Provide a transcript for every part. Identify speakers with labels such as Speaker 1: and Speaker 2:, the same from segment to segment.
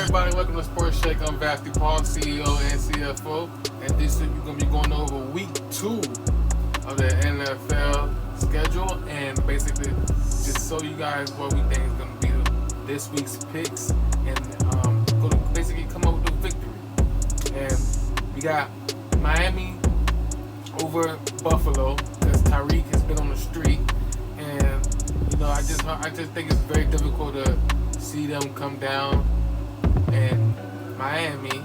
Speaker 1: everybody, welcome to Sports Shake. I'm Vafty Paul, CEO and CFO, and this week we're going to be going over week 2 of the NFL schedule and basically just show you guys what we think is going to be this week's picks and going to basically come up with a victory. And we got Miami over Buffalo because Tyreek has been on the streak, and I just think it's very difficult to see them come down in Miami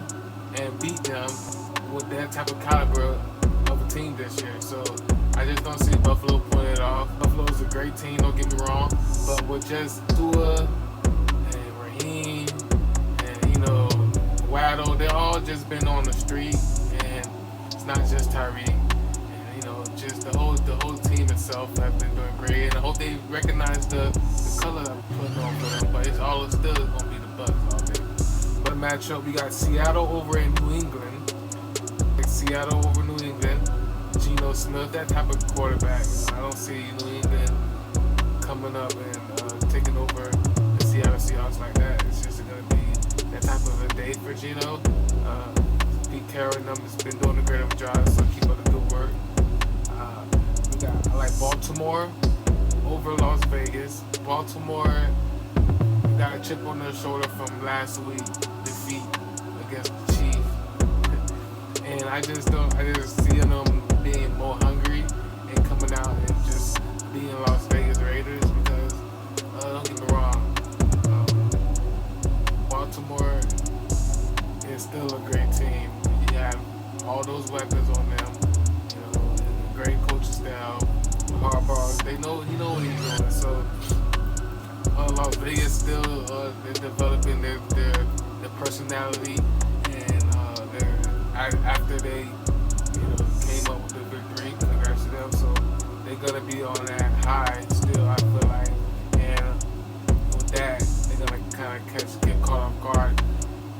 Speaker 1: and beat them with that type of caliber of a team this year. So I just don't see Buffalo pulling it off. Buffalo's a great team, don't get me wrong, but with just Tua and Raheem and Waddle, they're all just been on the street, and it's not just Tyreek. And just the whole team itself have been doing great, and I hope they recognize the color I'm putting on for them. But it's still gonna be the Bucks all day. But a matchup, we got Seattle over in New England. Seattle over New England. Geno Smith, that type of quarterback. I don't see New England coming up and taking over the Seattle Seahawks like that. It's just gonna be that type of a day for Geno. Pete Carroll and them has been doing a great job, so keep up the good work. I like Baltimore over Las Vegas. Baltimore got a chip on their shoulder from last week's defeat against the Chiefs, and I just see them being more hungry and coming out and just being Las Vegas Raiders because don't get me wrong, Baltimore is still a great team. You have all those weapons on them. Great coaching style, Harbaugh. He know what he's doing. So Las Vegas still they're developing their personality, and after they came up with the victory, congrats to them. So they're gonna be on that high still. I feel like, and with that they're gonna kind of get caught off guard,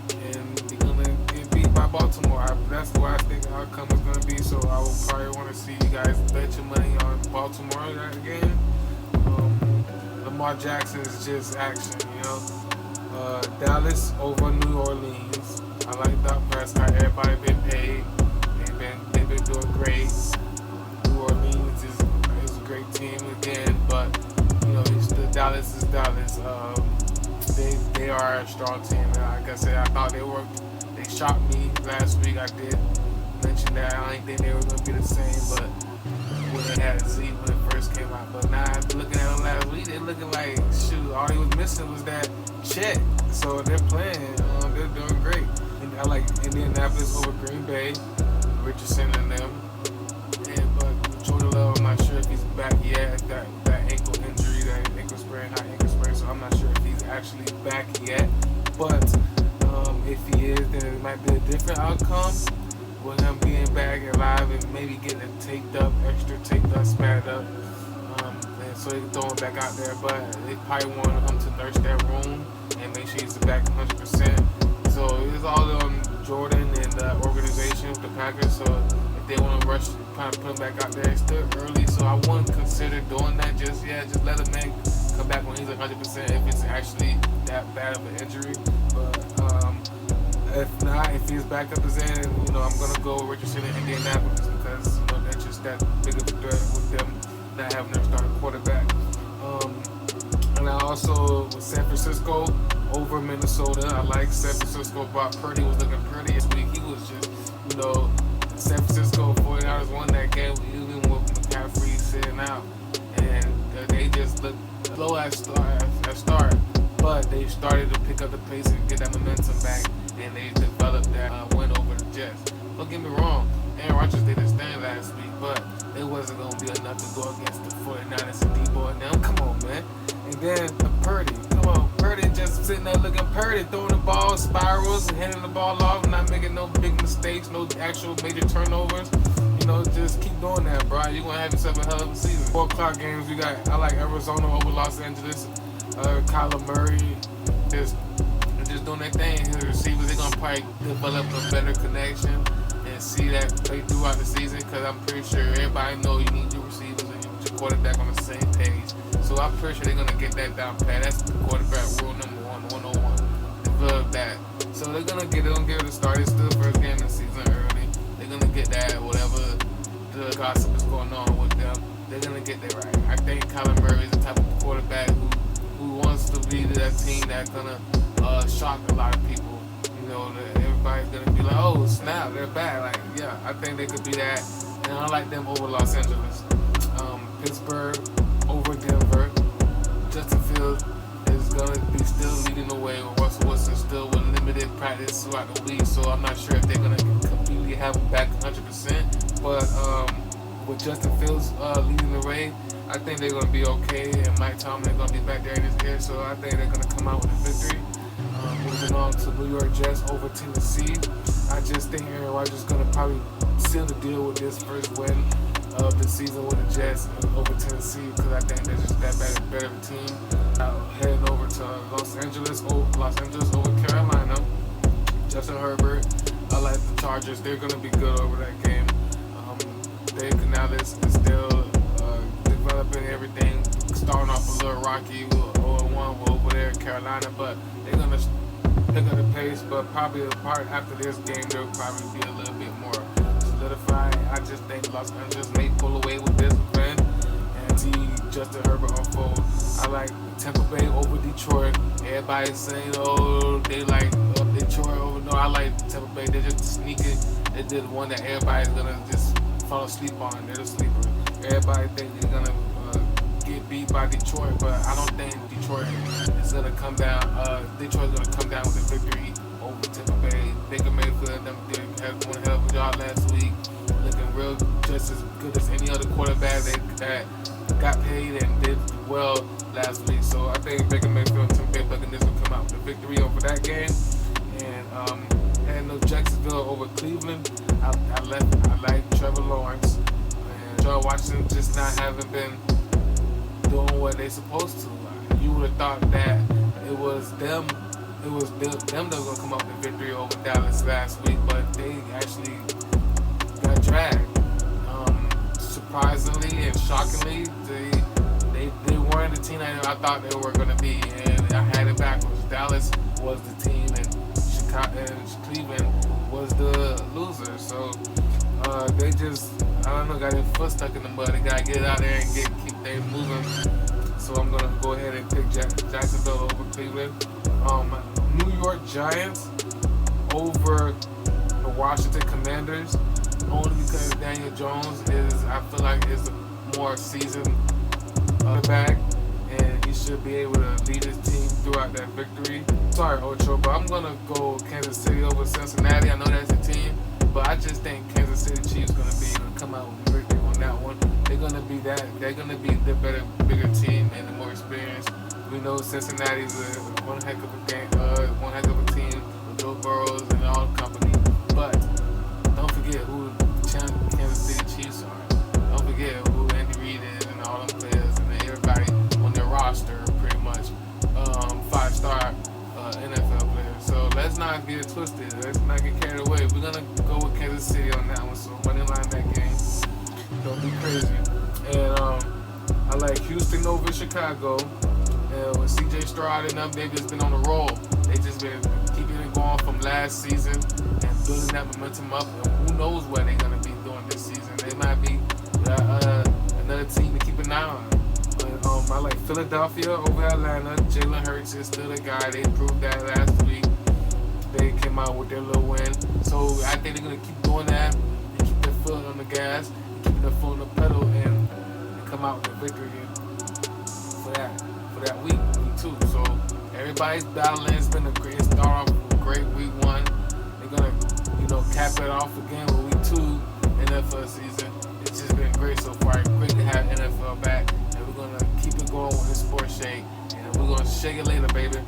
Speaker 1: and they're gonna get beat by Baltimore. That's what I think the outcome is going to be, so I will probably want to see you guys bet your money on Baltimore in that game. Lamar Jackson is just action, Dallas over New Orleans. I like Dak Prescott. Everybody been paid. They've been doing great. New Orleans is a great team again, but Dallas is Dallas. They are a strong team. Like I said, I thought they shocked me last week. I did mention that. I didn't think they were going to be the same, but when they had Zeke when it first came out. But now, after looking at them last week, they're looking like, shoot, all he was missing was that check. So they're playing. They're doing great. And I like Indianapolis over Green Bay, Richardson and them. But Jordan Love, I'm not sure if he's back yet. That ankle injury, that ankle sprain, high ankle sprain. So I'm not sure if he's actually back yet. But if he is, then it might be a different outcome with him being back alive and maybe getting it extra taped up, spatted up. And so they can throw him back out there. But they probably want him to nurse that wound and make sure he's back 100%. So it's all on Jordan and the organization with the Packers. So if they want to rush, kind of put him back out there, it's still early. So I wouldn't consider doing that just yet. Just let him come back when he's 100% if it's actually that bad of an injury. But if not, if he's back up as in, I'm gonna go Richardson in Indianapolis because that's just that big of a threat with them not having their starting quarterback. And I also with San Francisco over Minnesota. I like San Francisco. Brock Purdy was looking pretty this week. He was just, San Francisco 49ers won that game even with McCaffrey sitting out, and they just looked slow at start, but they started to pick up the pace and get that momentum back, and they developed that win over the Jets. Don't get me wrong, Aaron Rodgers didn't stand last week, but it wasn't going to be enough to go against the 49ers and Debo and them. Come on, man. And then Purdy. Come on, Purdy just sitting there looking Purdy, throwing the ball, spirals, and handing the ball off, not making no big mistakes, no actual major turnovers. Just keep doing that, bro. You're going to have yourself a hell of a season. 4 o'clock games, I like Arizona over Los Angeles. Kyler Murray just doing their thing. His receivers, they're going to probably develop a better connection and see that play throughout the season, because I'm pretty sure everybody know you need your receivers and your quarterback on the same page. So I'm pretty sure they're going to get that down pat. That's the quarterback rule number 1, 101. Develop that So they're gonna give it a start. It's still the first game of the season early. They're gonna get that, whatever the gossip is going on with them. They're gonna get that right. I think Kyler Murray is the type of quarterback who wants to lead that team that's gonna shock a lot of people. You know, everybody's gonna be like, oh snap, they're bad. Like, yeah, I think they could be that. And I like them over Los Angeles. Pittsburgh over Denver. Justin Fields is gonna be still leading the way with Russell Wilson still with limited practice throughout the week. So I'm not sure if they're gonna completely have him back 100%. But with Justin Fields leading the way, I think they're going to be okay, and Mike Tomlin is going to be back there in his ear, so I think they're going to come out with a victory. Moving on to New York Jets over Tennessee. I just think Aaron Rodgers is going to probably seal the deal with this first win of the season with the Jets over Tennessee, because I think they're just that better of a team. Heading over to Los Angeles over Carolina. Justin Herbert, I like the Chargers. They're going to be good over that game. Dave Canales is still developing everything, starting off a little rocky with 0-1 over there in Carolina, but they're gonna pick up the pace. But probably the part after this game, they'll probably be a little bit more solidified. I just think Los Angeles may pull away with this win and see Justin Herbert unfold. I like Tampa Bay over Detroit. Everybody's saying, oh, they like Detroit over. No, I like Tampa Bay. They're just sneaking. They did one that everybody's gonna just fall asleep on. They're the sleeper. Everybody think they're gonna get beat by Detroit, but I don't think Detroit is gonna come down. Detroit's gonna come down with a victory over Tampa Bay. Baker Mayfield them did have one hell of a job last week, looking real just as good as any other quarterback that got paid and did well last week. So I think Baker Mayfield and Tampa Bay Buccaneers will come out with a victory over that game. And heading to Jacksonville over Cleveland. I like Trevor Lawrence. Joe Washington just not haven't been doing what they supposed to. You would have thought that it was them that was gonna come up with victory over Dallas last week, but they actually got dragged. Surprisingly and shockingly, they weren't the team that I thought they were gonna be, and I had it backwards. Dallas was the team, and Chicago and Cleveland was the loser. So they just, I don't know, got their foot stuck in the mud. They gotta get it out there and keep things moving. So I'm gonna go ahead and pick Jacksonville over Cleveland. New York Giants over the Washington Commanders, only because Daniel Jones I feel like is a more seasoned quarterback, and he should be able to lead his team throughout that victory. Sorry, Ocho, but I'm gonna go Kansas City over Cincinnati. I know that's a team, but I just think Kansas City Chiefs gonna be able to come out with a victory on that one. They're gonna be the better, bigger team and the more experienced. We know Cincinnati's one heck of a team with Joe Burrows and all the company. But don't forget who the Kansas City Chiefs are. Don't forget who Andy Reid is and all them players and everybody on their roster, pretty much 5-star NFL players. So let's not get it twisted. Let's not get carried away. We're gonna go with Kansas City on that one. So money line that game. Don't be crazy. And I like Houston over Chicago. With CJ Stroud and them, they've just been on a roll. They've just been keeping it going from last season and building that momentum up. And who knows what they're gonna be doing this season? They might be another team to keep an eye on. But I like Philadelphia over Atlanta. Jalen Hurts is still the guy. They proved that last week. They came out with their little win. So I think they're gonna keep doing that and keep their foot on the gas, and keep their foot on the pedal, and come out with a victory for that week 2. So everybody's battling. It's been a great start off, great week 1. They're gonna, cap it off again with week 2 NFL season. It's just been great so far. Great to have NFL back, and we're gonna keep it going with this sports shake, and we're gonna shake it later, baby.